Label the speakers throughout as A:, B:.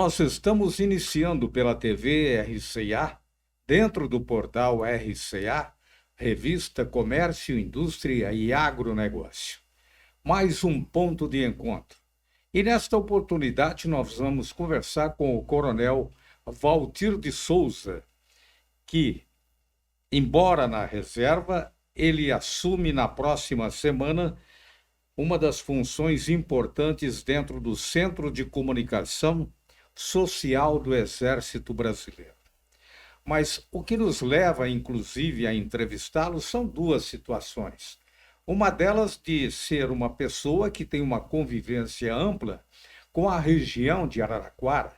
A: Nós estamos iniciando pela TV RCA, dentro do portal RCA, Revista Comércio, Indústria e Agronegócio. Mais um ponto de encontro. E nesta oportunidade nós vamos conversar com o Coronel Valtir de Souza, que, embora na reserva, ele assume na próxima semana uma das funções importantes dentro do Centro de Comunicação Social do Exército Brasileiro. Mas o que nos leva, inclusive, a entrevistá-lo são duas situações. Uma delas de ser uma pessoa que tem uma convivência ampla com a região de Araraquara.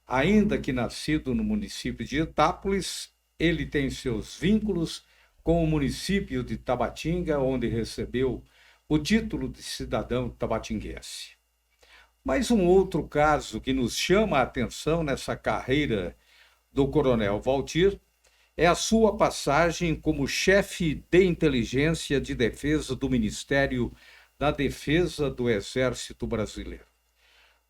A: Ainda que nascido no município de Itápolis, ele tem seus vínculos com o município de Tabatinga, onde recebeu o título de cidadão tabatinguense. Mas um outro caso que nos chama a atenção nessa carreira do Coronel Valtir é a sua passagem como chefe de inteligência de defesa do Ministério da Defesa do Exército Brasileiro.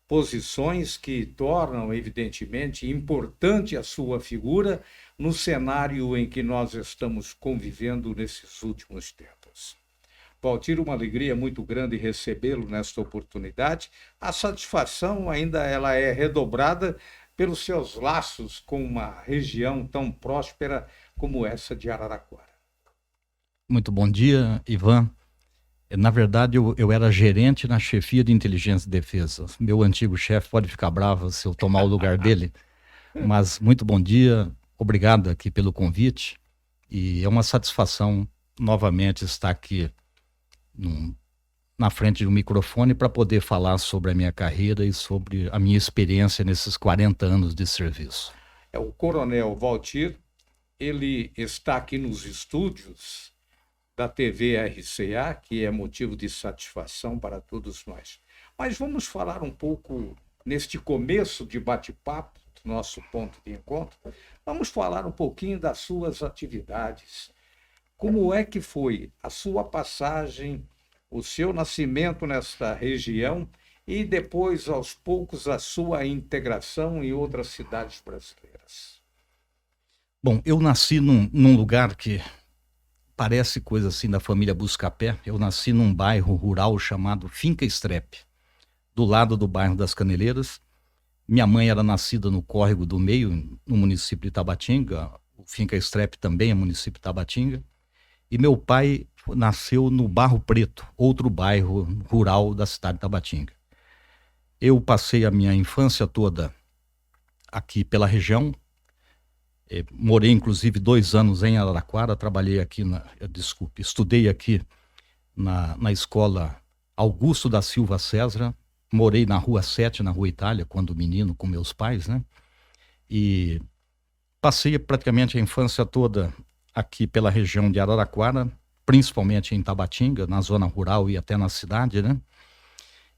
A: Posições que tornam, evidentemente, importante a sua figura no cenário em que nós estamos convivendo nesses últimos tempos. Valtir, uma alegria muito grande recebê-lo nesta oportunidade. A satisfação ainda ela é redobrada pelos seus laços com uma região tão próspera como essa de Araraquara.
B: Muito bom dia, Ivan. Na verdade, eu era gerente na chefia de inteligência e defesa. Meu antigo chefe pode ficar bravo se eu tomar o lugar dele, mas muito bom dia, obrigado aqui pelo convite, e é uma satisfação novamente estar aqui na frente de um microfone para poder falar sobre a minha carreira e sobre a minha experiência nesses 40 anos de serviço.
A: O Coronel Valtir, ele está aqui nos estúdios da TV RCA, que é motivo de satisfação para todos nós. Mas vamos falar um pouco, neste começo de bate-papo, do nosso ponto de encontro, vamos falar um pouquinho das suas atividades. Como é que foi a sua passagem, o seu nascimento nesta região e depois, aos poucos, a sua integração em outras cidades brasileiras?
B: Bom, eu nasci num lugar que parece coisa assim da família Buscapé. Eu nasci num bairro rural chamado Finca Estrepe, do lado do bairro das Caneleiras. Minha mãe era nascida no Córrego do Meio, no município de Tabatinga. O Finca Estrepe também é município de Tabatinga. E meu pai nasceu no Barro Preto, outro bairro rural da cidade de Tabatinga. Eu passei a minha infância toda aqui pela região. Morei inclusive 2 anos em Araraquara, trabalhei aqui, estudei aqui na escola Augusto da Silva César, morei na Rua 7, na Rua Itália, quando menino, com meus pais, né? E passei praticamente a infância toda aqui pela região de Araraquara, principalmente em Tabatinga, na zona rural e até na cidade, né?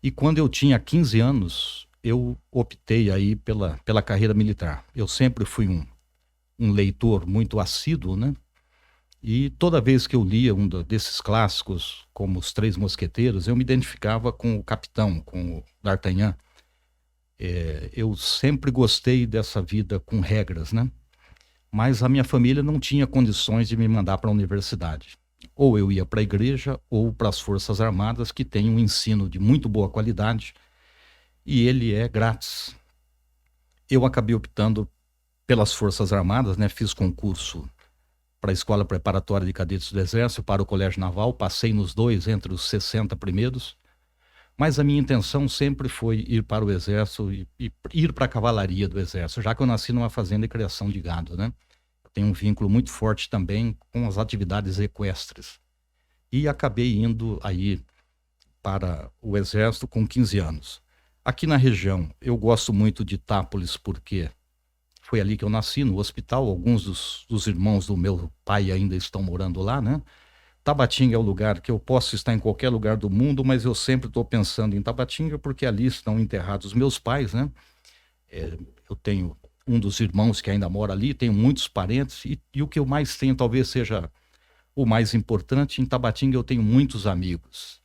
B: E quando eu tinha 15 anos, eu optei aí pela carreira militar. Eu sempre fui um leitor muito assíduo, né? E toda vez que eu lia desses clássicos, como Os Três Mosqueteiros, eu me identificava com o capitão, com o D'Artagnan. Eu sempre gostei dessa vida com regras, né? Mas a minha família não tinha condições de me mandar para a universidade. Ou eu ia para a igreja ou para as Forças Armadas, que tem um ensino de muito boa qualidade e ele é grátis. Eu acabei optando pelas Forças Armadas, né? Fiz concurso para a Escola Preparatória de Cadetes do Exército, para o Colégio Naval, passei nos 2 entre os 60 primeiros, mas a minha intenção sempre foi ir para o Exército e ir para a cavalaria do Exército, já que eu nasci numa fazenda de criação de gado, né? Eu tenho um vínculo muito forte também com as atividades equestres. E acabei indo aí para o Exército com 15 anos. Aqui na região, eu gosto muito de Itápolis porque foi ali que eu nasci, no hospital. Alguns dos irmãos do meu pai ainda estão morando lá, né? Tabatinga é o lugar que eu posso estar em qualquer lugar do mundo, mas eu sempre estou pensando em Tabatinga porque ali estão enterrados meus pais, né? Eu tenho um dos irmãos que ainda mora ali, tenho muitos parentes e o que eu mais tenho talvez seja o mais importante. Em Tabatinga eu tenho muitos amigos.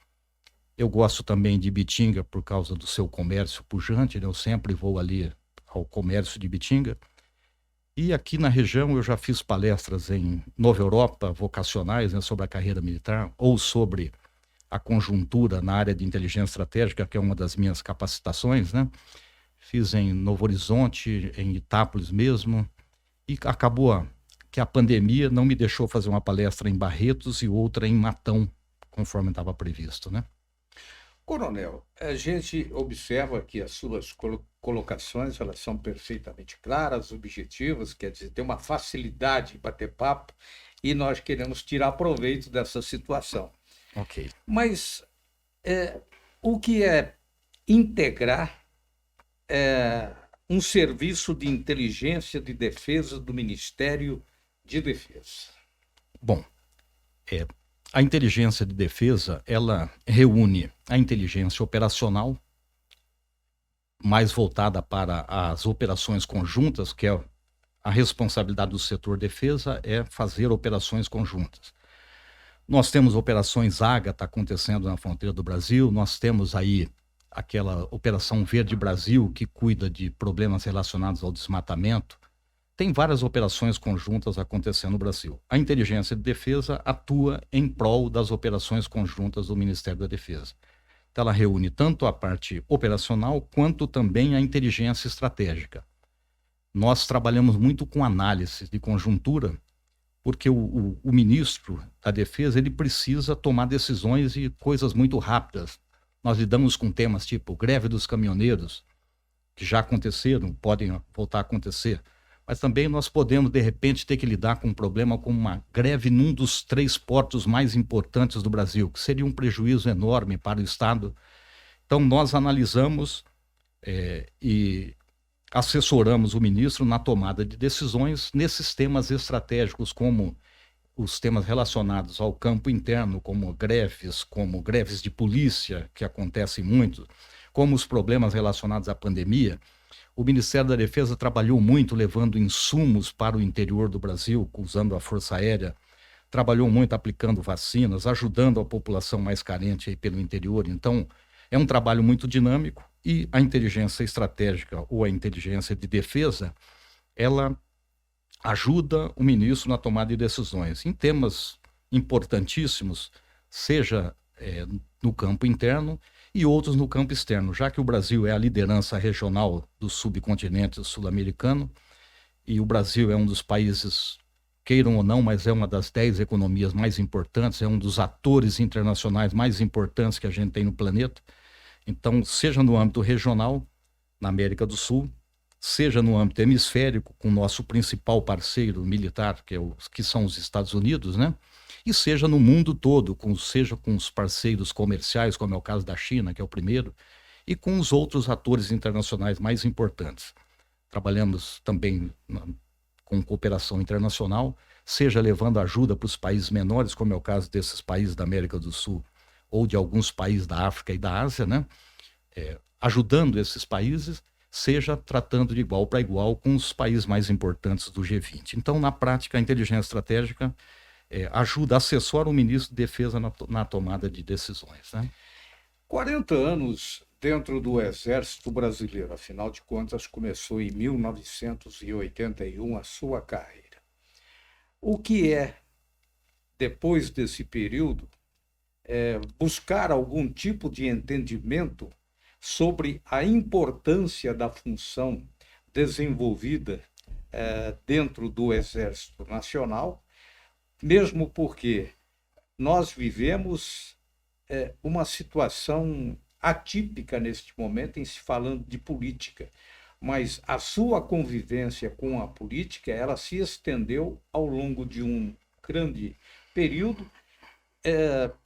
B: Eu gosto também de Bitinga por causa do seu comércio pujante, né? Eu sempre vou ali ao comércio de Ibitinga. E aqui na região eu já fiz palestras em Nova Europa, vocacionais, né, sobre a carreira militar, ou sobre a conjuntura na área de inteligência estratégica, que é uma das minhas capacitações, né? Fiz em Novo Horizonte, em Itápolis mesmo, e acabou que a pandemia não me deixou fazer uma palestra em Barretos e outra em Matão, conforme estava previsto, né?
A: Coronel, a gente observa que as suas colocações elas são perfeitamente claras, objetivas, quer dizer, tem uma facilidade em bater papo e nós queremos tirar proveito dessa situação.
B: Ok.
A: Mas o que é integrar um serviço de inteligência de defesa do Ministério de Defesa?
B: Bom, a inteligência de defesa, ela reúne a inteligência operacional, mais voltada para as operações conjuntas, que é a responsabilidade do setor defesa, é fazer operações conjuntas. Nós temos operações Ágata acontecendo na fronteira do Brasil, nós temos aí aquela Operação Verde Brasil, que cuida de problemas relacionados ao desmatamento. Tem várias operações conjuntas acontecendo no Brasil. A inteligência de defesa atua em prol das operações conjuntas do Ministério da Defesa. Então, ela reúne tanto a parte operacional quanto também a inteligência estratégica. Nós trabalhamos muito com análise de conjuntura, porque o ministro da Defesa ele precisa tomar decisões e coisas muito rápidas. Nós lidamos com temas tipo greve dos caminhoneiros, que já aconteceram, podem voltar a acontecer. Mas também nós podemos, de repente, ter que lidar com um problema como uma greve num dos 3 portos mais importantes do Brasil, que seria um prejuízo enorme para o Estado. Então, nós analisamos e assessoramos o ministro na tomada de decisões nesses temas estratégicos, como os temas relacionados ao campo interno, como greves de polícia, que acontecem muito, como os problemas relacionados à pandemia. O Ministério da Defesa trabalhou muito levando insumos para o interior do Brasil, usando a Força Aérea, trabalhou muito aplicando vacinas, ajudando a população mais carente aí pelo interior. Então, é um trabalho muito dinâmico e a inteligência estratégica ou a inteligência de defesa, ela ajuda o ministro na tomada de decisões em temas importantíssimos, seja no campo interno e outros no campo externo, já que o Brasil é a liderança regional do subcontinente sul-americano e o Brasil é um dos países, queiram ou não, mas é uma das 10 economias mais importantes, é um dos atores internacionais mais importantes que a gente tem no planeta. Então, seja no âmbito regional, na América do Sul, seja no âmbito hemisférico, com o nosso principal parceiro militar, que são os Estados Unidos, né? E seja no mundo todo, seja com os parceiros comerciais, como é o caso da China, que é o primeiro, e com os outros atores internacionais mais importantes. Trabalhamos também com cooperação internacional, seja levando ajuda para os países menores, como é o caso desses países da América do Sul, ou de alguns países da África e da Ásia, né? Ajudando esses países, seja tratando de igual para igual com os países mais importantes do G20. Então, na prática, a inteligência estratégica ajuda, assessora o ministro de Defesa na tomada de decisões, né?
A: 40 anos dentro do Exército Brasileiro, afinal de contas, começou em 1981 a sua carreira. O que depois desse período, buscar algum tipo de entendimento sobre a importância da função desenvolvida dentro do Exército Nacional, mesmo porque nós vivemos uma situação atípica neste momento em se falando de política, mas a sua convivência com a política, ela se estendeu ao longo de um grande período,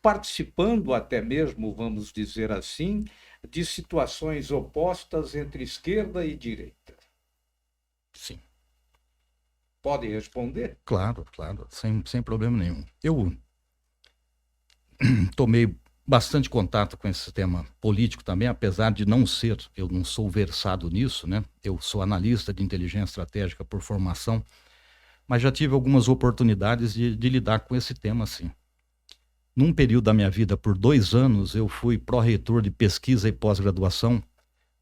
A: participando até mesmo, vamos dizer assim, de situações opostas entre esquerda e direita.
B: Sim.
A: Pode responder?
B: Claro, sem problema nenhum. Eu tomei bastante contato com esse tema político também, apesar de eu não sou versado nisso, né? Eu sou analista de inteligência estratégica por formação, mas já tive algumas oportunidades de lidar com esse tema, sim. Num período da minha vida, por 2 anos, eu fui pró-reitor de pesquisa e pós-graduação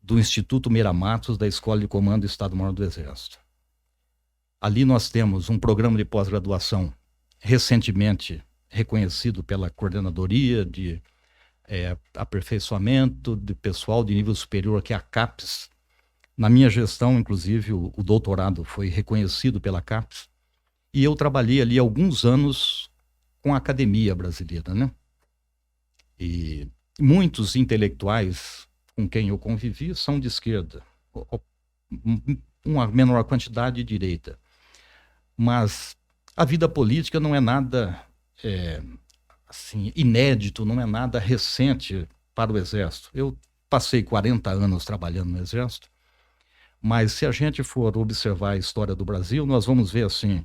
B: do Instituto Meira Matos, da Escola de Comando do Estado-Maior do Exército. Ali nós temos um programa de pós-graduação recentemente reconhecido pela Coordenadoria de Aperfeiçoamento de Pessoal de Nível Superior, que é a CAPES. Na minha gestão, inclusive, o doutorado foi reconhecido pela CAPES. E eu trabalhei ali alguns anos com a academia brasileira, né? E muitos intelectuais com quem eu convivi são de esquerda, uma menor quantidade de direita. Mas a vida política não é nada assim, inédito, não é nada recente para o Exército. Eu passei 40 anos trabalhando no Exército, mas se a gente for observar a história do Brasil, nós vamos ver assim,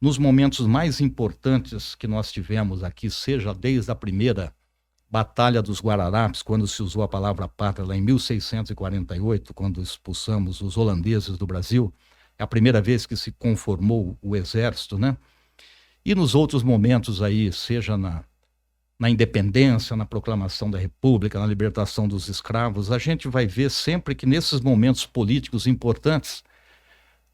B: nos momentos mais importantes que nós tivemos aqui, seja desde a primeira Batalha dos Guararapes, quando se usou a palavra pátria lá em 1648, quando expulsamos os holandeses do Brasil, é a primeira vez que se conformou o Exército, né? E nos outros momentos aí, seja na independência, na proclamação da República, na libertação dos escravos, a gente vai ver sempre que nesses momentos políticos importantes,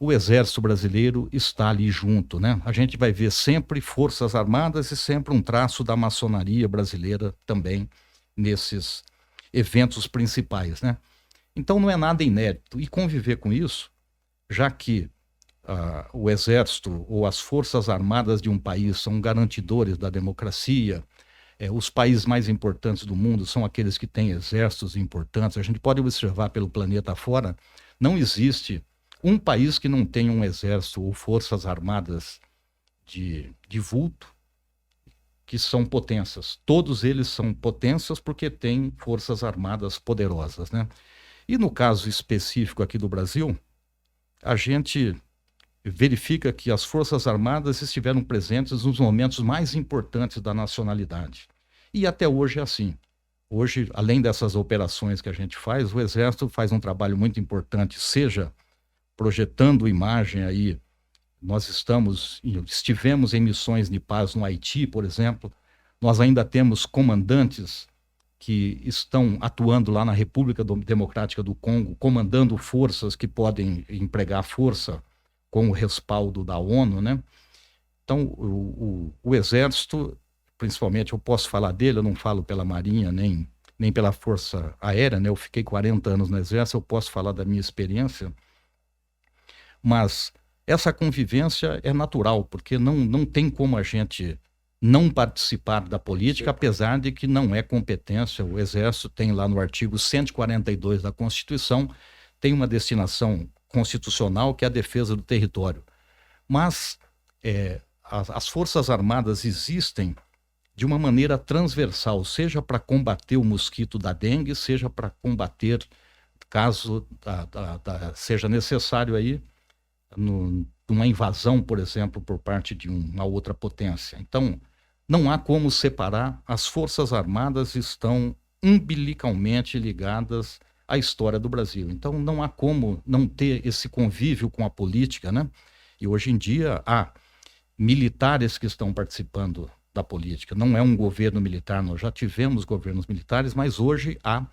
B: o Exército Brasileiro está ali junto, né? A gente vai ver sempre Forças Armadas e sempre um traço da maçonaria brasileira também nesses eventos principais, né? Então não é nada inédito. E conviver com isso, já que o Exército ou as Forças Armadas de um país são garantidores da democracia, os países mais importantes do mundo são aqueles que têm exércitos importantes. A gente pode observar pelo planeta fora, não existe um país que não tenha um exército ou forças armadas de vulto, que são potências. Todos eles são potências porque têm forças armadas poderosas, né? E no caso específico aqui do Brasil, a gente verifica que as forças armadas estiveram presentes nos momentos mais importantes da nacionalidade. E até hoje é assim. Hoje, além dessas operações que a gente faz, o Exército faz um trabalho muito importante, seja projetando imagem aí. Nós estivemos em missões de paz no Haiti, por exemplo. Nós ainda temos comandantes que estão atuando lá na República Democrática do Congo, comandando forças que podem empregar força com o respaldo da ONU, né? Então, o Exército, principalmente, eu posso falar dele, eu não falo pela Marinha, nem pela Força Aérea, né? Eu fiquei 40 anos no Exército, eu posso falar da minha experiência, mas essa convivência é natural, porque não tem como a gente não participar da política, apesar de que não é competência. O Exército tem lá no artigo 142 da Constituição, tem uma destinação constitucional que é a defesa do território. Mas as Forças Armadas existem de uma maneira transversal, seja para combater o mosquito da dengue, seja para combater, caso seja necessário aí, numa invasão, por exemplo, por parte de uma outra potência. Então, não há como separar. As Forças Armadas estão umbilicalmente ligadas à história do Brasil. Então, não há como não ter esse convívio com a política, né? E hoje em dia há militares que estão participando da política. Não é um governo militar, nós já tivemos governos militares, mas hoje há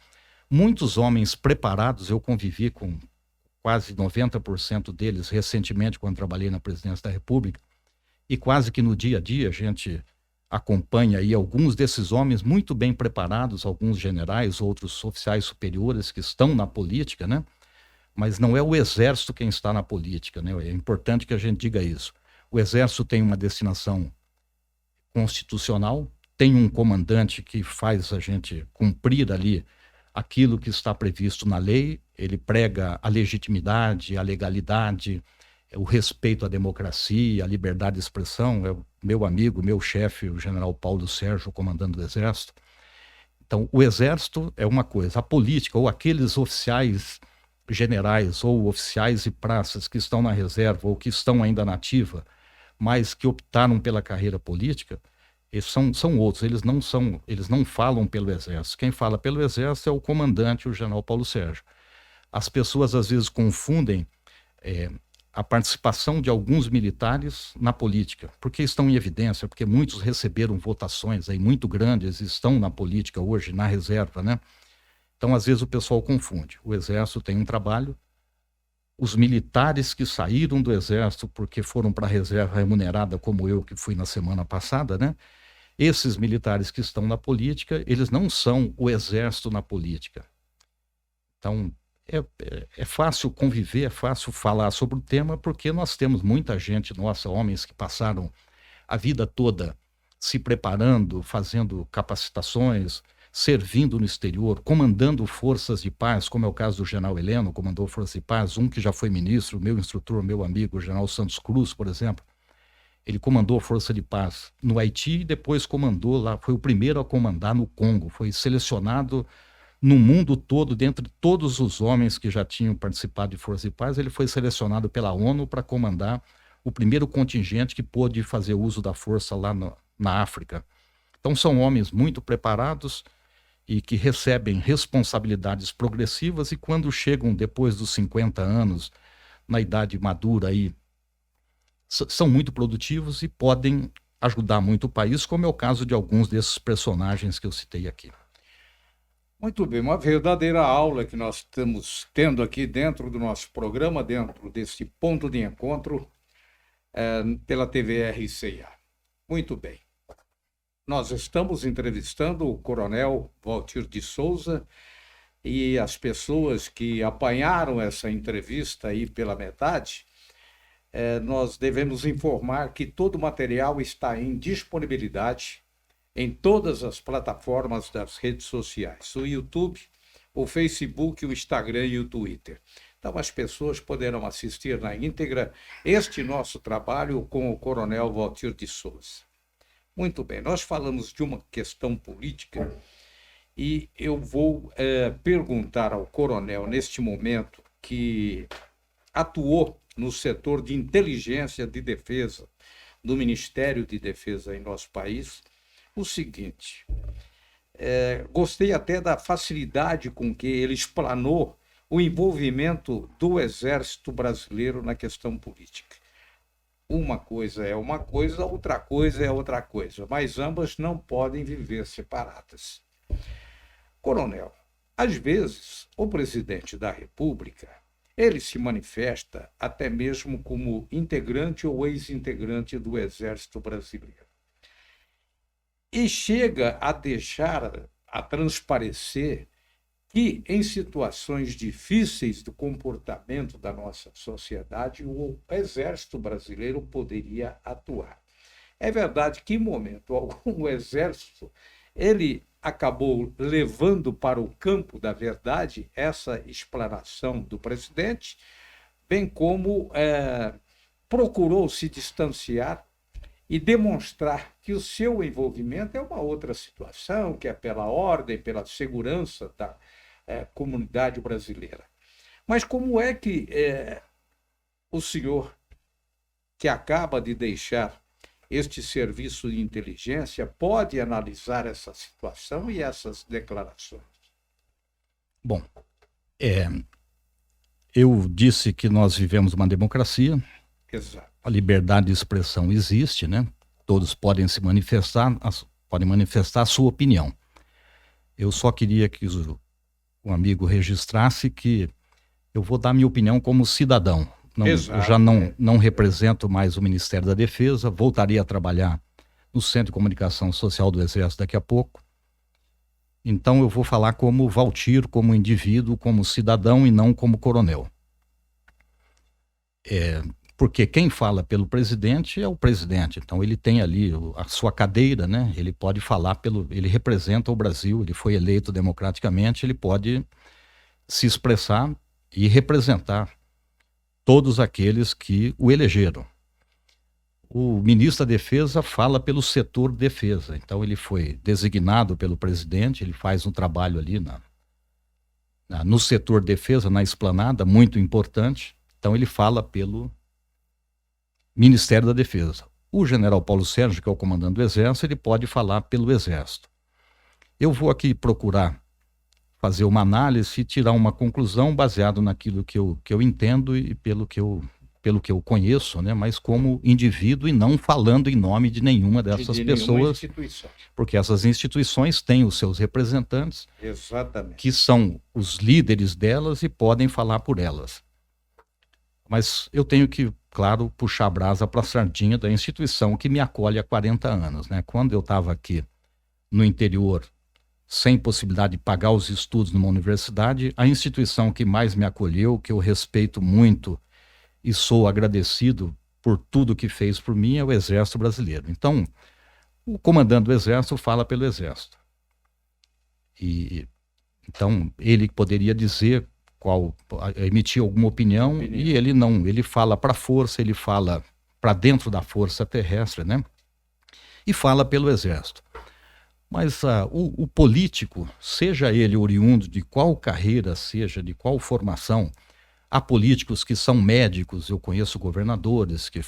B: muitos homens preparados. Eu convivi com quase 90% deles recentemente, quando trabalhei na presidência da República, e quase que no dia a dia a gente acompanha aí alguns desses homens muito bem preparados, alguns generais, outros oficiais superiores que estão na política, né? Mas não é o Exército quem está na política, né? É importante que a gente diga isso. O Exército tem uma destinação constitucional, tem um comandante que faz a gente cumprir ali aquilo que está previsto na lei. Ele prega a legitimidade, a legalidade, o respeito à democracia, à liberdade de expressão. É o meu amigo, meu chefe, o general Paulo Sérgio, comandante do Exército. Então, o Exército é uma coisa. A política, ou aqueles oficiais generais, ou oficiais e praças que estão na reserva, ou que estão ainda na ativa, mas que optaram pela carreira política, eles são outros, eles não falam pelo Exército. Quem fala pelo Exército é o comandante, o general Paulo Sérgio. As pessoas às vezes confundem a participação de alguns militares na política, porque estão em evidência, porque muitos receberam votações aí muito grandes, estão na política hoje, na reserva, né? Então, às vezes, o pessoal confunde. O Exército tem um trabalho, os militares que saíram do Exército porque foram para a reserva remunerada, como eu, que fui na semana passada, né? Esses militares que estão na política, eles não são o Exército na política. Então, é fácil conviver, é fácil falar sobre o tema, porque nós temos muita gente, nossa, homens que passaram a vida toda se preparando, fazendo capacitações, servindo no exterior, comandando forças de paz, como é o caso do general Heleno, comandou forças de paz, um que já foi ministro, meu instrutor, meu amigo, o general Santos Cruz, por exemplo. Ele comandou a força de paz no Haiti e depois comandou lá, foi o primeiro a comandar no Congo, foi selecionado no mundo todo, dentre todos os homens que já tinham participado de força de paz, ele foi selecionado pela ONU para comandar o primeiro contingente que pôde fazer uso da força lá na África. Então são homens muito preparados e que recebem responsabilidades progressivas e quando chegam depois dos 50 anos, na idade madura, aí, são muito produtivos e podem ajudar muito o país, como é o caso de alguns desses personagens que eu citei aqui.
A: Muito bem, uma verdadeira aula que nós estamos tendo aqui dentro do nosso programa, dentro desse ponto de encontro pela TV RCA. Muito bem. Nós estamos entrevistando o Coronel Waltir de Souza e as pessoas que apanharam essa entrevista aí pela metade, nós devemos informar que todo o material está em disponibilidade em todas as plataformas das redes sociais, o YouTube, o Facebook, o Instagram e o Twitter. Então as pessoas poderão assistir na íntegra este nosso trabalho com o Coronel Waltir de Souza. Muito bem, nós falamos de uma questão política e eu vou perguntar ao coronel, neste momento, que atuou no setor de inteligência de defesa do Ministério de Defesa em nosso país, o seguinte: gostei até da facilidade com que ele explanou o envolvimento do Exército Brasileiro na questão política. Uma coisa é uma coisa, outra coisa é outra coisa, mas ambas não podem viver separadas. Coronel, às vezes, o presidente da República, ele se manifesta até mesmo como integrante ou ex-integrante do Exército Brasileiro. E chega a deixar, a transparecer, que em situações difíceis do comportamento da nossa sociedade, o Exército Brasileiro poderia atuar. É verdade que, em momento algum, o Exército ele acabou levando para o campo da verdade essa explanação do presidente, bem como procurou se distanciar e demonstrar que o seu envolvimento é uma outra situação, que é pela ordem, pela segurança da comunidade brasileira. Mas como é que o senhor, que acaba de deixar este serviço de inteligência, pode analisar essa situação e essas declarações?
B: Bom, eu disse que nós vivemos uma democracia.
A: Exato.
B: A liberdade de expressão existe, né? Todos podem se manifestar, podem manifestar a sua opinião. Eu só queria que o amigo registrasse que eu vou dar minha opinião como cidadão. Eu já não represento mais o Ministério da Defesa, voltaria a trabalhar no Centro de Comunicação Social do Exército daqui a pouco. Então eu vou falar como Waltir, como indivíduo, como cidadão e não como coronel. Porque quem fala pelo presidente é o presidente, então ele tem ali a sua cadeira, né? Ele pode falar ele representa o Brasil, ele foi eleito democraticamente, ele pode se expressar e representar todos aqueles que o elegeram. O ministro da Defesa fala pelo setor de defesa, então ele foi designado pelo presidente, ele faz um trabalho ali no setor de defesa, na esplanada, muito importante, então ele fala pelo Ministério da Defesa. O general Paulo Sérgio, que é o comandante do Exército, ele pode falar pelo Exército. Eu vou aqui procurar fazer uma análise e tirar uma conclusão baseado naquilo que eu entendo e pelo pelo que eu conheço, né, mas como indivíduo e não falando em nome de nenhuma dessas pessoas, porque essas instituições têm os seus representantes,
A: exatamente,
B: que são os líderes delas e podem falar por elas. Mas eu tenho que, claro, puxar a brasa para a sardinha da instituição que me acolhe há 40 anos. Né? Quando eu estava aqui no interior, sem possibilidade de pagar os estudos numa universidade, a instituição que mais me acolheu, que eu respeito muito e sou agradecido por tudo que fez por mim, é o Exército Brasileiro. Então, o comandante do Exército fala pelo Exército. Então, ele poderia dizer emitir alguma opinião, e ele não, ele fala para a força, ele fala para dentro da força terrestre, né? E fala pelo Exército. Mas o político, seja ele oriundo de qual carreira, seja de qual formação, há políticos que são médicos, eu conheço governadores que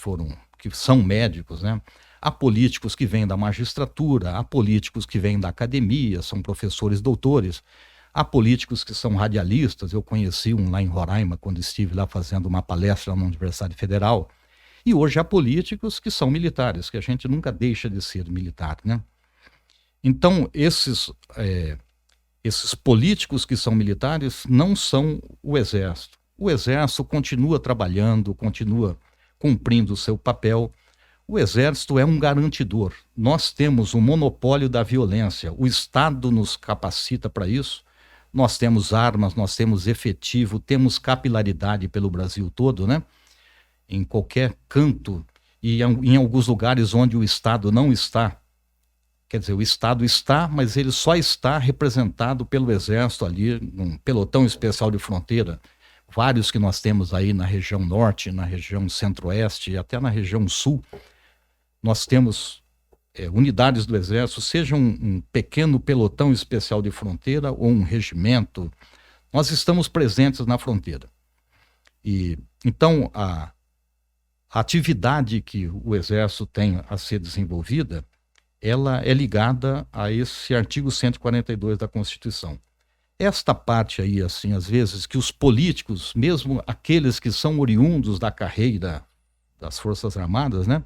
B: são médicos, né? Há políticos que vêm da magistratura, há políticos que vêm da academia, são professores, doutores. Há políticos que são radialistas, eu conheci um lá em Roraima, quando estive lá fazendo uma palestra na Universidade Federal. E hoje há políticos que são militares, que a gente nunca deixa de ser militar, né? Então, esses políticos que são militares não são o Exército. O Exército continua trabalhando, continua cumprindo o seu papel. O Exército é um garantidor. Nós temos o monopólio da violência. O Estado nos capacita para isso. Nós temos armas, nós temos efetivo, temos capilaridade pelo Brasil todo, né? Em qualquer canto e em alguns lugares onde o Estado não está. Quer dizer, o Estado está, mas ele só está representado pelo Exército ali, num pelotão especial de fronteira. Vários que nós temos aí na região norte, na região centro-oeste e até na região sul. Nós temos unidades do Exército, seja um pequeno pelotão especial de fronteira ou um regimento. Nós estamos presentes na fronteira. E então, a atividade que o Exército tem a ser desenvolvida, ela é ligada a esse artigo 142 da Constituição. Esta parte aí, assim, às vezes, que os políticos, mesmo aqueles que são oriundos da carreira das Forças Armadas, né,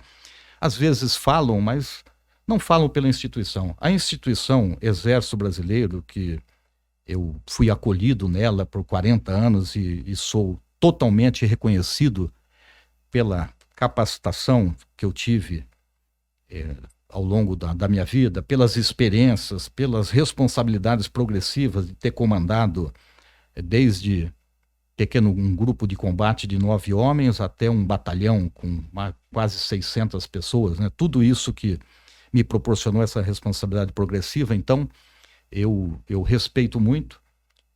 B: às vezes falam, mas não falam pela instituição. A instituição Exército Brasileiro, que eu fui acolhido nela por 40 anos e sou totalmente reconhecido pela capacitação que eu tive ao longo da minha vida, pelas experiências, pelas responsabilidades progressivas de ter comandado desde um grupo de combate de 9 homens até um batalhão com quase 600 pessoas, né? Tudo isso que me proporcionou essa responsabilidade progressiva. Então, eu respeito muito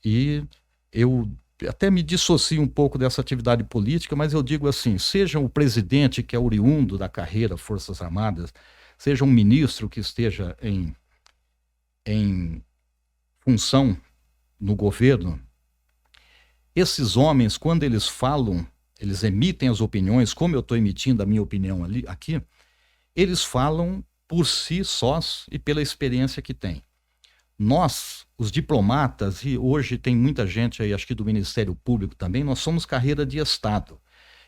B: e eu até me dissocio um pouco dessa atividade política, mas eu digo assim, seja o presidente que é oriundo da carreira Forças Armadas, seja um ministro que esteja em função no governo, esses homens, quando eles falam, eles emitem as opiniões, como eu estou emitindo a minha opinião aqui, eles falam por si sós e pela experiência que têm. Nós, os diplomatas, e hoje tem muita gente aí, acho que do Ministério Público também, nós somos carreira de Estado.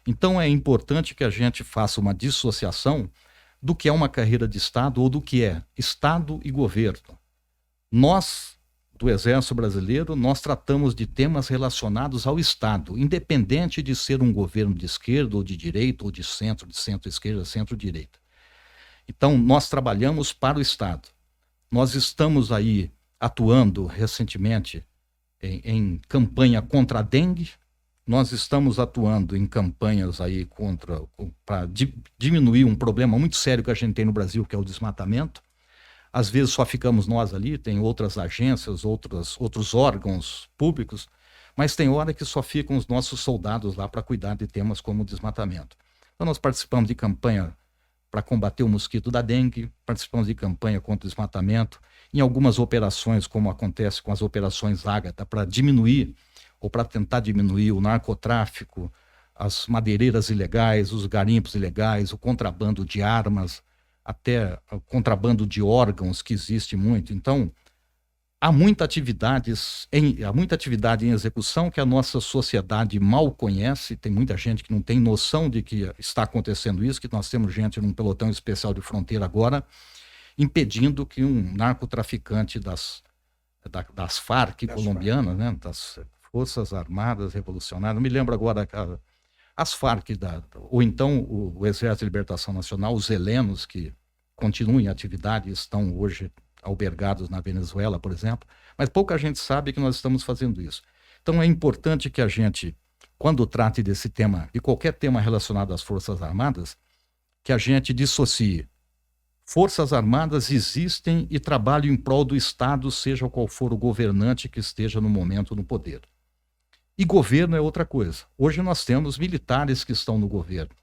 B: Então é importante que a gente faça uma dissociação do que é uma carreira de Estado ou do que é Estado e governo. Nós, do Exército Brasileiro, nós tratamos de temas relacionados ao Estado, independente de ser um governo de esquerda ou de direita, ou de centro-esquerda, centro-direita. Então, nós trabalhamos para o Estado. Nós estamos aí atuando recentemente em campanha contra a dengue. Nós estamos atuando em campanhas aí para diminuir um problema muito sério que a gente tem no Brasil, que é o desmatamento. Às vezes só ficamos nós ali, tem outras agências, outros órgãos públicos, mas tem hora que só ficam os nossos soldados lá para cuidar de temas como o desmatamento. Então nós participamos de campanha para combater o mosquito da dengue, participamos de campanha contra o desmatamento, em algumas operações, como acontece com as operações Ágata, para diminuir ou para tentar diminuir o narcotráfico, as madeireiras ilegais, os garimpos ilegais, o contrabando de armas, até o contrabando de órgãos, que existe muito. Então, há muita atividade em execução que a nossa sociedade mal conhece. Tem muita gente que não tem noção de que está acontecendo isso, que nós temos gente num pelotão especial de fronteira agora, impedindo que um narcotraficante das Farc colombianas, né, das Forças Armadas Revolucionárias, não me lembro agora, as Farc, ou então o Exército de Libertação Nacional, os helenos que continuam em atividade e estão hoje albergados na Venezuela, por exemplo, mas pouca gente sabe que nós estamos fazendo isso. Então é importante que a gente, quando trate desse tema, e qualquer tema relacionado às Forças Armadas, que a gente dissocie. Forças Armadas existem e trabalham em prol do Estado, seja qual for o governante que esteja no momento no poder. E governo é outra coisa. Hoje nós temos militares que estão no governo,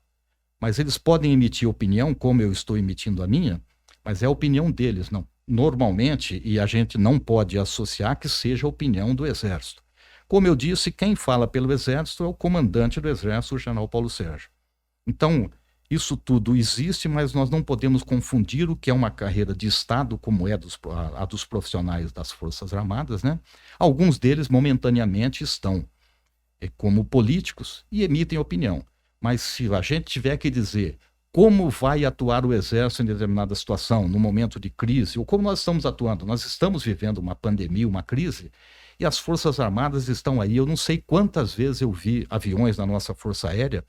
B: mas eles podem emitir opinião, como eu estou emitindo a minha, mas é a opinião deles, não. Normalmente, e a gente não pode associar que seja a opinião do Exército. Como eu disse, quem fala pelo Exército é o comandante do Exército, o general Paulo Sérgio. Então, isso tudo existe, mas nós não podemos confundir o que é uma carreira de Estado, como é a dos profissionais das Forças Armadas, né? Alguns deles, momentaneamente, estão como políticos e emitem opinião. Mas se a gente tiver que dizer como vai atuar o Exército em determinada situação, no momento de crise, ou como nós estamos atuando, nós estamos vivendo uma pandemia, uma crise, e as Forças Armadas estão aí. Eu não sei quantas vezes eu vi aviões na nossa Força Aérea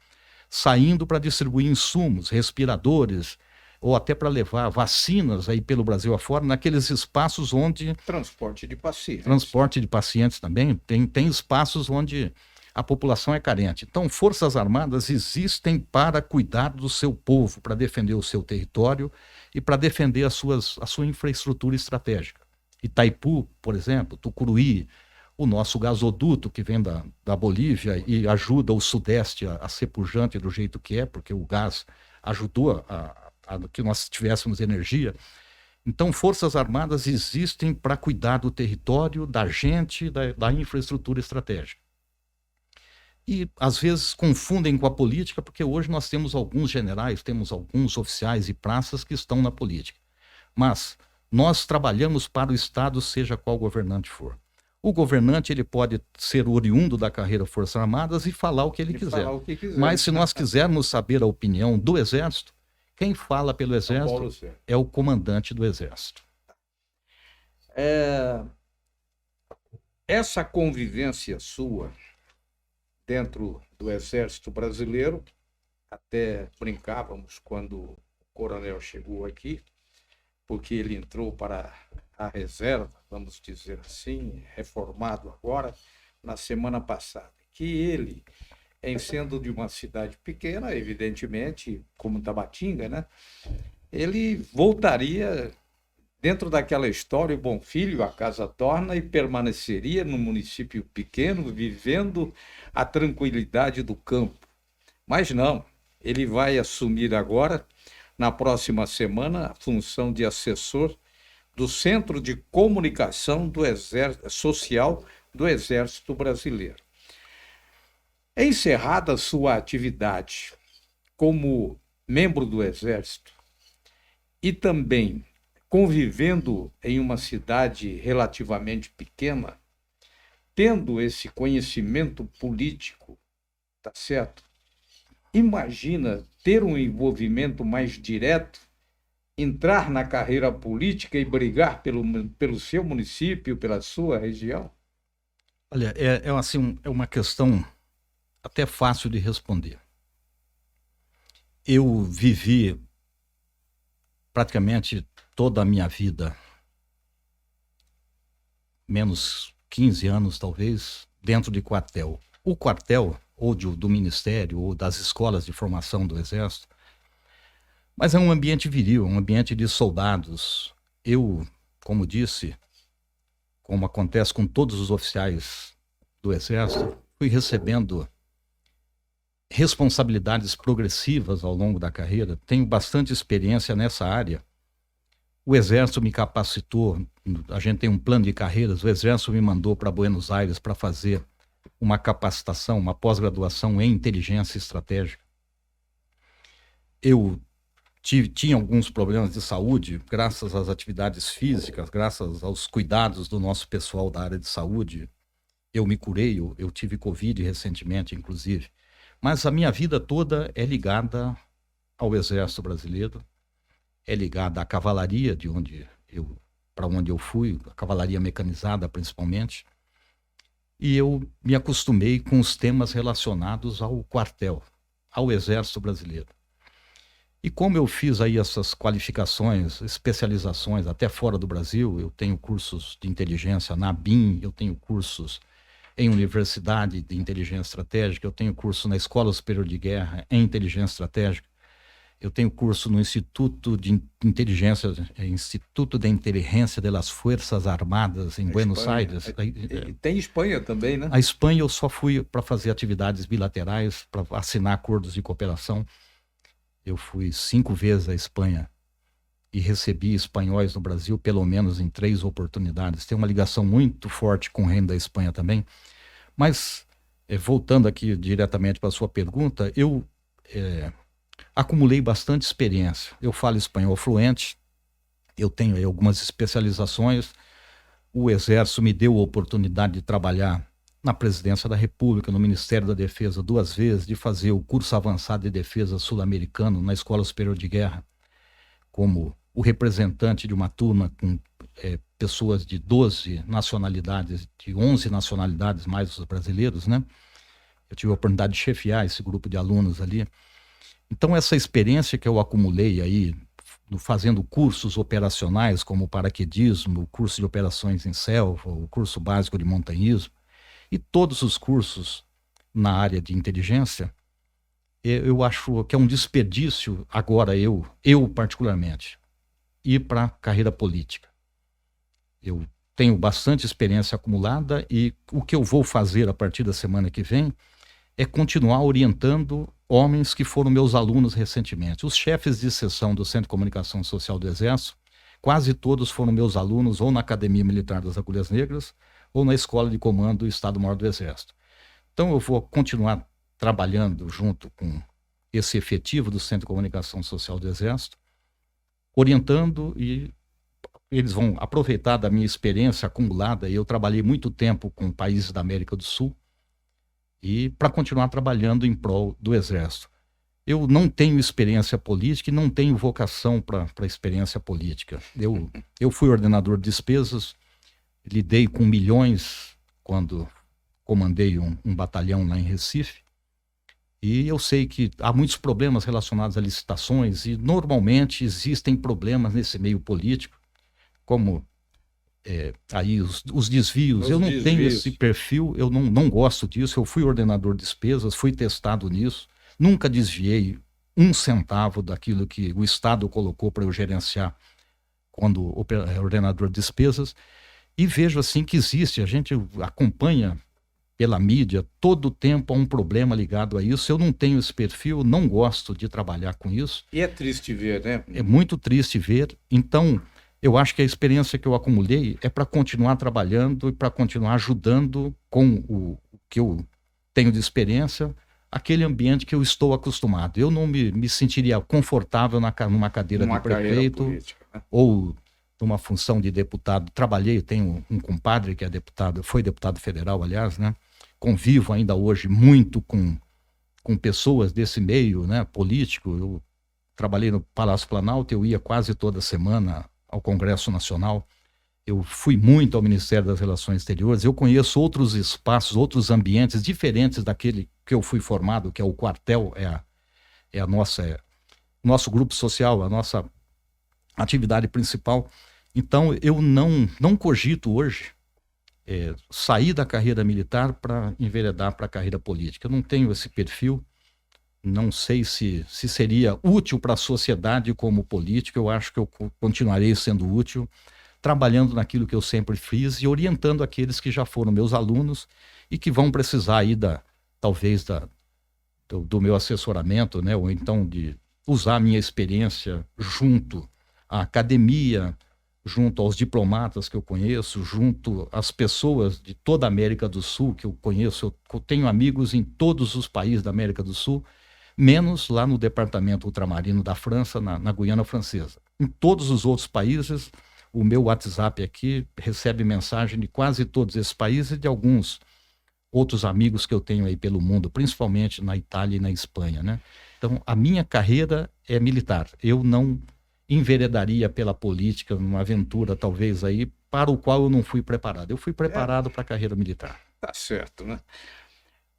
B: saindo para distribuir insumos, respiradores, ou até para levar vacinas aí pelo Brasil afora, naqueles espaços onde...
A: Transporte de pacientes.
B: Transporte de pacientes também. Tem espaços onde a população é carente. Então, Forças Armadas existem para cuidar do seu povo, para defender o seu território e para defender a sua infraestrutura estratégica. Itaipu, por exemplo, Tucuruí, o nosso gasoduto que vem da Bolívia e ajuda o Sudeste a ser pujante do jeito que é, porque o gás ajudou a que nós tivéssemos energia. Então, Forças Armadas existem para cuidar do território, da gente, da infraestrutura estratégica. E, às vezes, confundem com a política, porque hoje nós temos alguns generais, temos alguns oficiais e praças que estão na política. Mas nós trabalhamos para o Estado, seja qual governante for. O governante ele pode ser oriundo da carreira Forças Armadas e falar o que ele quiser. Mas se nós quisermos saber a opinião do Exército, quem fala pelo Exército é o comandante do Exército.
A: Essa convivência sua dentro do Exército Brasileiro, até brincávamos quando o coronel chegou aqui, porque ele entrou para a reserva, vamos dizer assim, reformado agora, na semana passada, que ele, em sendo de uma cidade pequena, evidentemente, como Tabatinga, né, ele voltaria dentro daquela história, o bom filho, a casa torna, e permaneceria no município pequeno, vivendo a tranquilidade do campo. Mas não, ele vai assumir agora, na próxima semana, a função de assessor do Centro de Comunicação do Social do Exército Brasileiro. Encerrada sua atividade como membro do Exército e também convivendo em uma cidade relativamente pequena, tendo esse conhecimento político, tá certo? Imagina ter um envolvimento mais direto, entrar na carreira política e brigar pelo seu município, pela sua região?
B: Olha, é uma questão até fácil de responder. Eu vivi praticamente toda a minha vida, menos 15 anos talvez, dentro de quartel. O quartel, ou do Ministério, ou das escolas de formação do Exército, mas é um ambiente viril, um ambiente de soldados. Eu, como disse, como acontece com todos os oficiais do Exército, fui recebendo responsabilidades progressivas ao longo da carreira. Tenho bastante experiência nessa área. O Exército me capacitou, a gente tem um plano de carreiras, o Exército me mandou para Buenos Aires para fazer uma capacitação, uma pós-graduação em inteligência estratégica. Eu tinha alguns problemas de saúde, graças às atividades físicas, graças aos cuidados do nosso pessoal da área de saúde. Eu me curei, eu tive Covid recentemente, inclusive. Mas a minha vida toda é ligada ao Exército Brasileiro, é ligada à cavalaria, para onde eu fui, a cavalaria mecanizada principalmente. E eu me acostumei com os temas relacionados ao quartel, ao Exército Brasileiro. E como eu fiz aí essas qualificações, especializações, até fora do Brasil, eu tenho cursos de inteligência na ABIN, eu tenho cursos em universidade de inteligência estratégica, eu tenho curso na Escola Superior de Guerra em inteligência estratégica, eu tenho curso no Instituto de Inteligência das Forças Armadas em Buenos Aires.
A: Tem Espanha também, né?
B: A Espanha eu só fui para fazer atividades bilaterais, para assinar acordos de cooperação. Eu fui 5 vezes à Espanha e recebi espanhóis no Brasil, pelo menos em 3 oportunidades. Tem uma ligação muito forte com o Reino da Espanha também. Mas, voltando aqui diretamente para a sua pergunta, eu acumulei bastante experiência. Eu falo espanhol fluente, eu tenho aí algumas especializações. O Exército me deu a oportunidade de trabalhar na Presidência da República, no Ministério da Defesa 2 vezes, de fazer o curso avançado de defesa sul-americano na Escola Superior de Guerra, como o representante de uma turma com pessoas de 12 nacionalidades, de 11 nacionalidades, mais os brasileiros, né? Eu tive a oportunidade de chefiar esse grupo de alunos ali. Então, essa experiência que eu acumulei aí, fazendo cursos operacionais, como o paraquedismo, o curso de operações em selva, o curso básico de montanhismo, e todos os cursos na área de inteligência, eu acho que é um desperdício agora, eu particularmente, ir para a carreira política. Eu tenho bastante experiência acumulada e o que eu vou fazer a partir da semana que vem é continuar orientando homens que foram meus alunos recentemente. Os chefes de seção do Centro de Comunicação Social do Exército, quase todos foram meus alunos ou na Academia Militar das Agulhas Negras ou na Escola de Comando do Estado-Maior do Exército. Então eu vou continuar trabalhando junto com esse efetivo do Centro de Comunicação Social do Exército, orientando, e eles vão aproveitar da minha experiência acumulada. Eu trabalhei muito tempo com países da América do Sul, e para continuar trabalhando em prol do Exército. Eu não tenho experiência política e não tenho vocação para experiência política. Eu fui ordenador de despesas, lidei com milhões quando comandei um batalhão lá em Recife, e eu sei que há muitos problemas relacionados a licitações e normalmente existem problemas nesse meio político, como aí os desvios. Eu não tenho esse perfil, eu não gosto disso. Eu fui ordenador de despesas, fui testado nisso, nunca desviei 1 centavo daquilo que o Estado colocou para eu gerenciar quando ordenador de despesas, e vejo assim que existe, a gente acompanha pela mídia, todo o tempo há um problema ligado a isso. Eu não tenho esse perfil, não gosto de trabalhar com isso.
A: E é triste ver, né?
B: É muito triste ver. Então, eu acho que a experiência que eu acumulei é para continuar trabalhando e para continuar ajudando com o que eu tenho de experiência, aquele ambiente que eu estou acostumado. Eu não me sentiria confortável numa cadeira de prefeito política, né? Ou numa função de deputado. Trabalhei, tenho um compadre que é deputado, foi deputado federal, aliás, né? Convivo ainda hoje muito com pessoas desse meio, né, político. Eu trabalhei no Palácio Planalto, eu ia quase toda semana ao Congresso Nacional. Eu fui muito ao Ministério das Relações Exteriores. Eu conheço outros espaços, outros ambientes diferentes daquele que eu fui formado, que é o quartel, nosso grupo social, a nossa atividade principal. Então, eu não cogito hoje sair da carreira militar para enveredar para a carreira política. Eu não tenho esse perfil, não sei se seria útil para a sociedade como político. Eu acho que eu continuarei sendo útil, trabalhando naquilo que eu sempre fiz e orientando aqueles que já foram meus alunos e que vão precisar aí talvez do meu assessoramento, né? Ou então de usar a minha experiência junto à academia, junto aos diplomatas que eu conheço, junto às pessoas de toda a América do Sul que eu conheço. Eu tenho amigos em todos os países da América do Sul, menos lá no departamento ultramarino da França, na Guiana Francesa. Em todos os outros países, o meu WhatsApp aqui recebe mensagem de quase todos esses países e de alguns outros amigos que eu tenho aí pelo mundo, principalmente na Itália e na Espanha, né? Então, a minha carreira é militar. Eu não enveredaria pela política numa aventura, talvez, aí, para o qual eu não fui preparado. Eu fui preparado para a carreira militar.
A: Tá certo, né?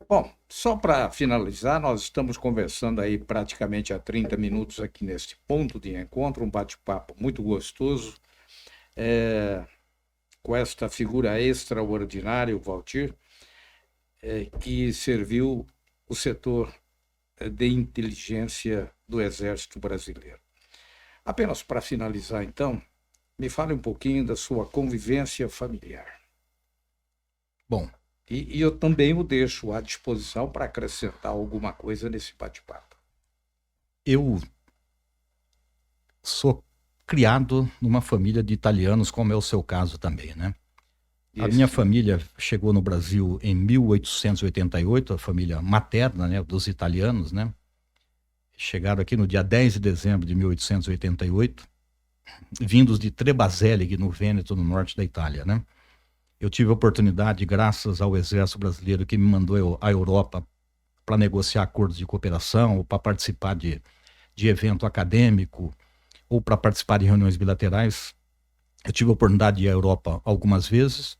A: Bom, só para finalizar, nós estamos conversando aí praticamente há 30 minutos aqui neste ponto de encontro, um bate-papo muito gostoso, com esta figura extraordinária, o Valtir, que serviu o setor de inteligência do Exército Brasileiro. Apenas para finalizar, então, me fale um pouquinho da sua convivência familiar.
B: Bom,
A: E eu também o deixo à disposição para acrescentar alguma coisa nesse bate-papo.
B: eu sou criado numa família de italianos, como é o seu caso também, né? A minha família chegou no Brasil em 1888, a família materna, né, dos italianos, né? Chegaram aqui no dia 10 de dezembro de 1888, vindos de Trebazeleg, no Vêneto, no norte da Itália, né? Eu tive a oportunidade, graças ao Exército Brasileiro, que me mandou à Europa para negociar acordos de cooperação, ou para participar de evento acadêmico, ou para participar de reuniões bilaterais. Eu tive a oportunidade de ir à Europa algumas vezes,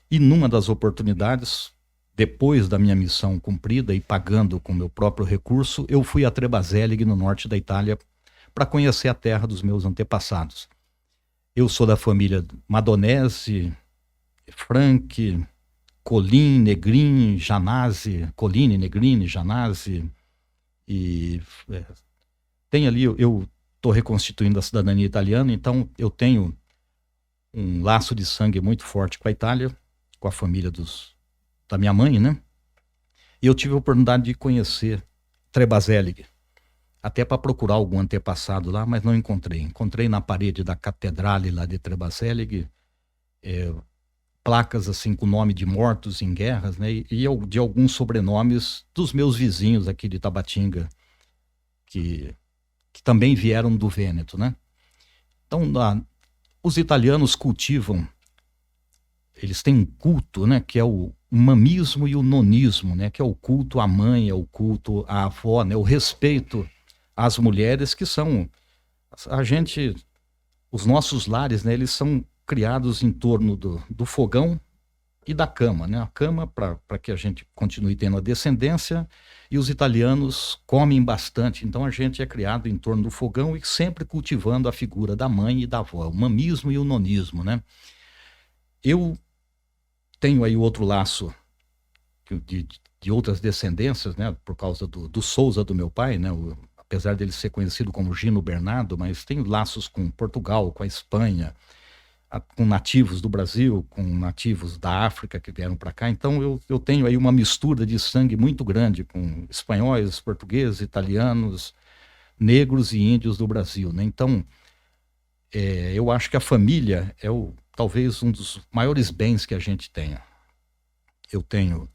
B: e numa das oportunidades, depois da minha missão cumprida e pagando com meu próprio recurso, eu fui a Trebazeleg, no norte da Itália, para conhecer a terra dos meus antepassados. Eu sou da família Madonese, Franchi, Colin, Negrin, Janazzi, Colline, Negrini, Janazzi, e tem ali, eu estou reconstituindo a cidadania italiana, então eu tenho um laço de sangue muito forte com a Itália, com a família da minha mãe, né? E eu tive a oportunidade de conhecer Trebazeleg, até para procurar algum antepassado lá, mas não encontrei. Encontrei na parede da catedral lá de Trebazeleg, placas assim com nome de mortos em guerras, né? E de alguns sobrenomes dos meus vizinhos aqui de Tabatinga, que também vieram do Vêneto, né? Então, os italianos cultivam, eles têm um culto, né, que é o mamismo e o nonismo, né, que é o culto à mãe, é o culto à avó, né, o respeito às mulheres, que são os nossos lares, né, eles são criados em torno do fogão e da cama, né? A cama para que a gente continue tendo a descendência, e os italianos comem bastante, então a gente é criado em torno do fogão e sempre cultivando a figura da mãe e da avó, o mamismo e o nonismo, né? Eu tenho aí outro laço de outras descendências, né? Por causa do Souza, do meu pai, né? Apesar dele ser conhecido como Gino Bernardo, mas tenho laços com Portugal, com a Espanha, com nativos do Brasil, com nativos da África que vieram para cá. Então eu tenho aí uma mistura de sangue muito grande com espanhóis, portugueses, italianos, negros e índios do Brasil, né? Então eu acho que a família é talvez um dos maiores bens que a gente tenha. Eu tenho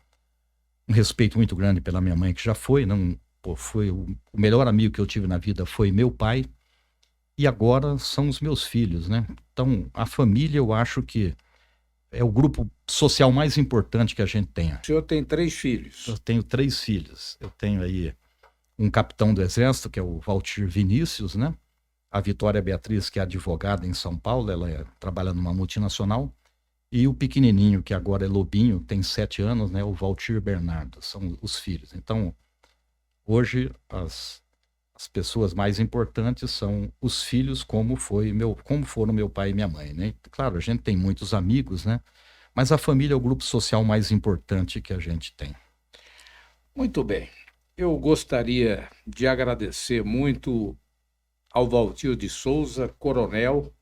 B: um respeito muito grande pela minha mãe, que já foi, não, foi o melhor amigo que eu tive na vida foi meu pai, e agora são os meus filhos, né? Então, a família, eu acho que é o grupo social mais importante que a gente tem.
A: O senhor tem 3 filhos?
B: Eu tenho 3 filhos. Eu tenho aí um capitão do Exército, que é o Valtir Vinícius, né? A Vitória Beatriz, que é advogada em São Paulo, ela trabalha numa multinacional. E o pequenininho, que agora é Lobinho, tem 7 anos, né? O Valtir Bernardo, são os filhos. Então, hoje, as pessoas mais importantes são os filhos, como foram meu pai e minha mãe, né? Claro, a gente tem muitos amigos, né? Mas a família é o grupo social mais importante que a gente tem.
A: Muito bem. Eu gostaria de agradecer muito ao Valtir de Souza, coronel,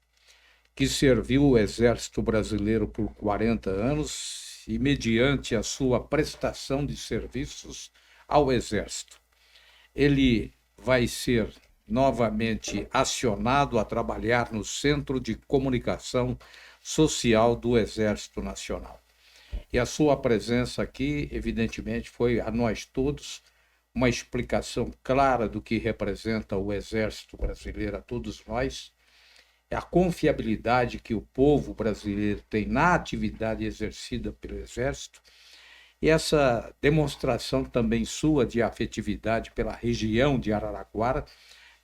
A: que serviu o Exército Brasileiro por 40 anos e, mediante a sua prestação de serviços ao Exército, ele vai ser novamente acionado a trabalhar no Centro de Comunicação Social do Exército Nacional. E a sua presença aqui, evidentemente, foi a nós todos uma explicação clara do que representa o Exército Brasileiro a todos nós, a confiabilidade que o povo brasileiro tem na atividade exercida pelo Exército, e essa demonstração também sua de afetividade pela região de Araraquara,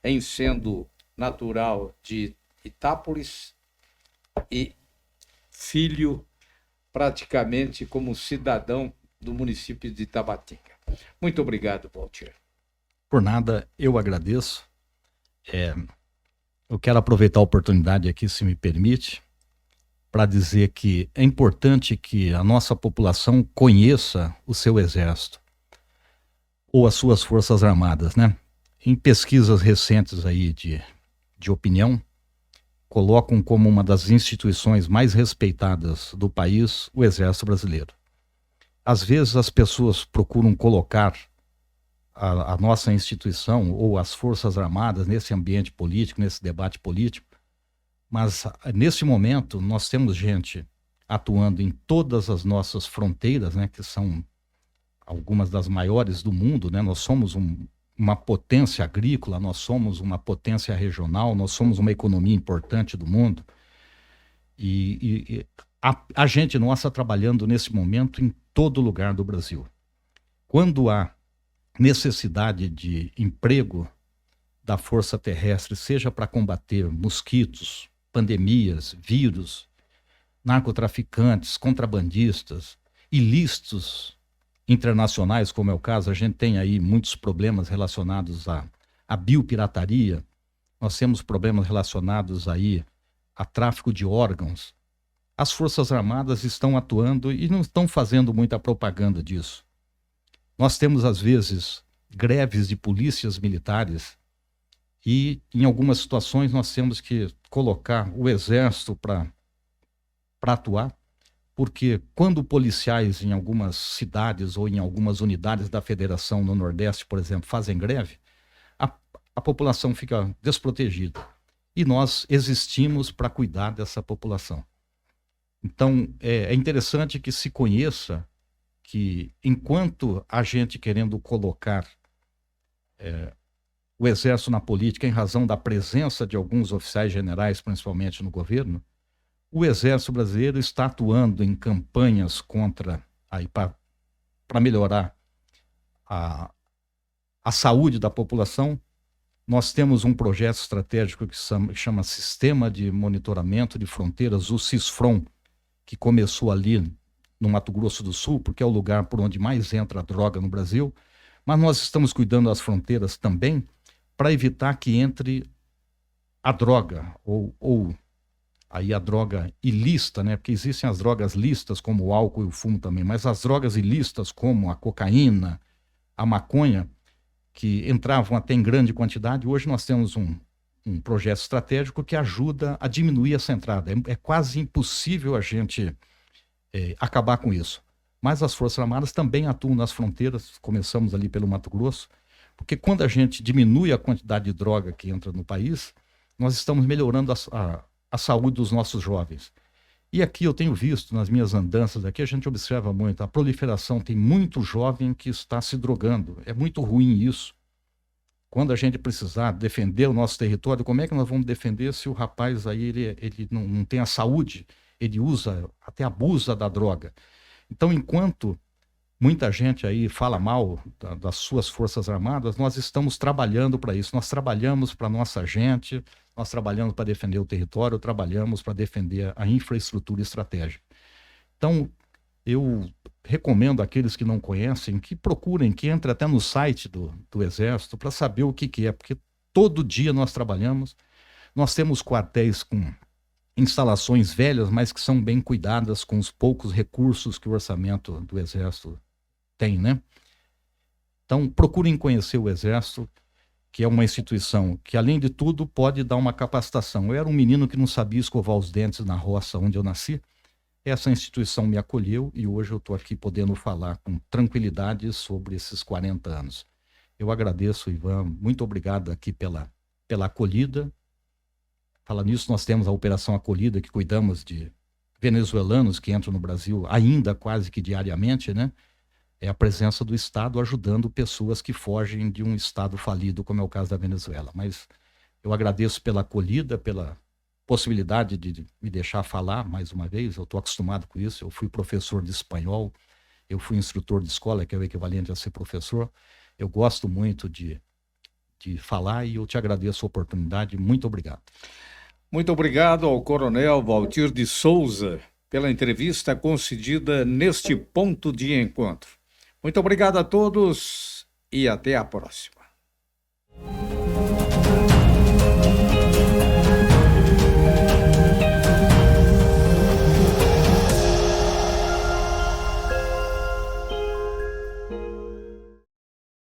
A: em sendo natural de Itápolis e filho praticamente como cidadão do município de Tabatinga. Muito obrigado, Walter.
B: Por nada, eu agradeço. Eu quero aproveitar a oportunidade aqui, se me permite, para dizer que é importante que a nossa população conheça o seu exército ou as suas forças armadas, né? Em pesquisas recentes aí de opinião, colocam como uma das instituições mais respeitadas do país o Exército Brasileiro. Às vezes as pessoas procuram colocar a nossa instituição ou as Forças Armadas nesse ambiente político, nesse debate político, mas nesse momento nós temos gente atuando em todas as nossas fronteiras, né, que são algumas das maiores do mundo, né? Nós somos uma potência agrícola, nós somos uma potência regional, nós somos uma economia importante do mundo. E a gente nossa trabalhando nesse momento em todo lugar do Brasil. Quando há necessidade de emprego da força terrestre, seja para combater mosquitos, pandemias, vírus, narcotraficantes, contrabandistas, ilícitos internacionais, como é o caso, a gente tem aí muitos problemas relacionados à biopirataria, nós temos problemas relacionados aí a tráfico de órgãos. As Forças Armadas estão atuando e não estão fazendo muita propaganda disso. Nós temos, às vezes, greves de polícias militares e, em algumas situações, nós temos que colocar o Exército para atuar, porque quando policiais em algumas cidades ou em algumas unidades da Federação no Nordeste, por exemplo, fazem greve, a população fica desprotegida. E nós existimos para cuidar dessa população. Então, é interessante que se conheça que, enquanto a gente querendo colocar o Exército na política em razão da presença de alguns oficiais generais, principalmente no governo, o Exército Brasileiro está atuando em campanhas para melhorar a saúde da população. Nós temos um projeto estratégico que chama Sistema de Monitoramento de Fronteiras, o SISFRON, que começou ali no Mato Grosso do Sul, porque é o lugar por onde mais entra a droga no Brasil, mas nós estamos cuidando das fronteiras também para evitar que entre a droga, ou aí a droga ilícita, né? Porque existem as drogas lícitas, como o álcool e o fumo também, mas as drogas ilícitas, como a cocaína, a maconha, que entravam até em grande quantidade, hoje nós temos um projeto estratégico que ajuda a diminuir essa entrada. É quase impossível a gente acabar com isso. Mas as Forças Armadas também atuam nas fronteiras, começamos ali pelo Mato Grosso, porque quando a gente diminui a quantidade de droga que entra no país, nós estamos melhorando a saúde dos nossos jovens. E aqui eu tenho visto, nas minhas andanças aqui, a gente observa muito, a proliferação, tem muito jovem que está se drogando. É muito ruim isso. Quando a gente precisar defender o nosso território, como é que nós vamos defender se o rapaz aí ele não tem a saúde, ele usa, até abusa da droga. Então, enquanto muita gente aí fala mal das suas Forças Armadas, nós estamos trabalhando para isso. Nós trabalhamos para a nossa gente, nós trabalhamos para defender o território, trabalhamos para defender a infraestrutura estratégica. Então, eu recomendo àqueles que não conhecem que procurem, que entrem até no site do Exército para saber o que é, porque todo dia nós trabalhamos, nós temos quartéis com instalações velhas, mas que são bem cuidadas com os poucos recursos que o orçamento do Exército tem, né? Então, procurem conhecer o Exército, que é uma instituição que, além de tudo, pode dar uma capacitação. Eu era um menino que não sabia escovar os dentes na roça onde eu nasci. Essa instituição me acolheu e hoje eu estou aqui podendo falar com tranquilidade sobre esses 40 anos. Eu agradeço, Ivan, muito obrigado aqui pela acolhida. Falando nisso, nós temos a Operação Acolhida, que cuidamos de venezuelanos que entram no Brasil ainda quase que diariamente, né? é a presença do Estado ajudando pessoas que fogem de um Estado falido, como é o caso da Venezuela. Mas eu agradeço pela acolhida, pela possibilidade de me deixar falar mais uma vez. Eu estou acostumado com isso. Eu fui professor de espanhol, eu fui instrutor de escola, que é o equivalente a ser professor. Eu gosto muito de falar e eu te agradeço a oportunidade. Muito obrigado.
A: Muito obrigado ao Coronel Valtir de Souza pela entrevista concedida neste ponto de encontro. Muito obrigado a todos e até a próxima.